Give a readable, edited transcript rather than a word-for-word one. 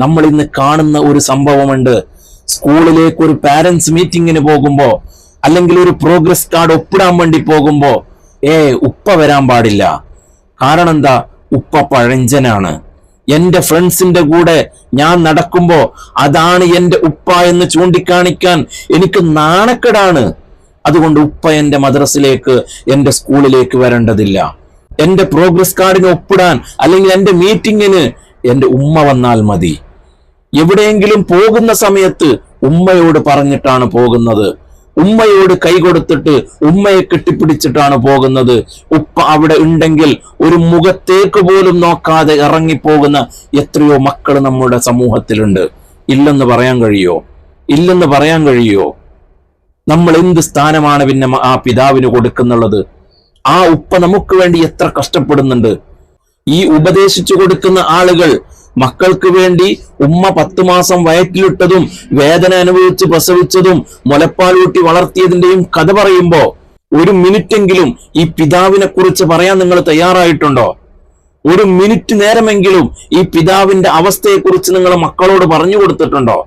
നമ്മൾ ഇന്ന് കാണുന്ന ഒരു സംഭവമുണ്ട്. സ്കൂളിലേക്ക് ഒരു പാരന്റ്സ് മീറ്റിങ്ങിന് പോകുമ്പോ, അല്ലെങ്കിൽ ഒരു പ്രോഗ്രസ് കാർഡ് ഒപ്പിടാൻ വേണ്ടി പോകുമ്പോ ഉപ്പ വരാൻ പാടില്ല. കാരണം എന്താ? ഉപ്പ പഴഞ്ചനാണ്. എന്റെ ഫ്രണ്ട്സിന്റെ കൂടെ ഞാൻ നടക്കുമ്പോ അതാണ് എന്റെ ഉപ്പ എന്ന് ചൂണ്ടിക്കാണിക്കാൻ എനിക്ക് നാണക്കേടാണ്. അതുകൊണ്ട് ഉപ്പ എന്റെ മദ്രസയിലേക്ക്, എന്റെ സ്കൂളിലേക്ക് വരേണ്ടതില്ല. എന്റെ പ്രോഗ്രസ് കാർഡിന് ഒപ്പിടാൻ അല്ലെങ്കിൽ എന്റെ മീറ്റിങ്ങിന് എന്റെ ഉമ്മ വന്നാൽ മതി. എവിടെയെങ്കിലും പോകുന്ന സമയത്ത് ഉമ്മയോട് പറഞ്ഞിട്ടാണ് പോകുന്നത്. ഉമ്മയോട് കൈ കൊടുത്തിട്ട് ഉമ്മയെ കെട്ടിപ്പിടിച്ചിട്ടാണ് പോകുന്നത്. ഉപ്പ അവിടെ ഉണ്ടെങ്കിൽ ഒരു മുഖത്തേക്ക് പോലും നോക്കാതെ ഇറങ്ങിപ്പോകുന്ന എത്രയോ മക്കൾ നമ്മുടെ സമൂഹത്തിലുണ്ട്. ഇല്ലെന്ന് പറയാൻ കഴിയോ? ഇല്ലെന്ന് പറയാൻ കഴിയോ? നമ്മൾ എന്ത് സ്ഥാനമാണ് പിന്നെ ആ പിതാവിന് കൊടുക്കുന്നുള്ളത്? ആ ഉപ്പ നമുക്ക് വേണ്ടി എത്ര കഷ്ടപ്പെടുന്നുണ്ട്. ഈ ഉപദേശിച്ചു കൊടുക്കുന്ന ആളുകൾ മക്കൾക്ക് വേണ്ടി ഉമ്മ 10 മാസം വയറ്റിലിട്ടതും വേദന അനുഭവിച്ച് പ്രസവിച്ചതും മുലപ്പാലൂട്ടി വളർത്തിയതിന്റെയും കഥ പറയുമ്പോ ഒരു മിനിറ്റെങ്കിലും ഈ പിതാവിനെ കുറിച്ച് പറയാൻ നിങ്ങൾ തയ്യാറായിട്ടുണ്ടോ? ഒരു മിനിറ്റ് നേരമെങ്കിലും ഈ പിതാവിന്റെ അവസ്ഥയെക്കുറിച്ച് നിങ്ങൾ മക്കളോട് പറഞ്ഞു കൊടുത്തിട്ടുണ്ടോ?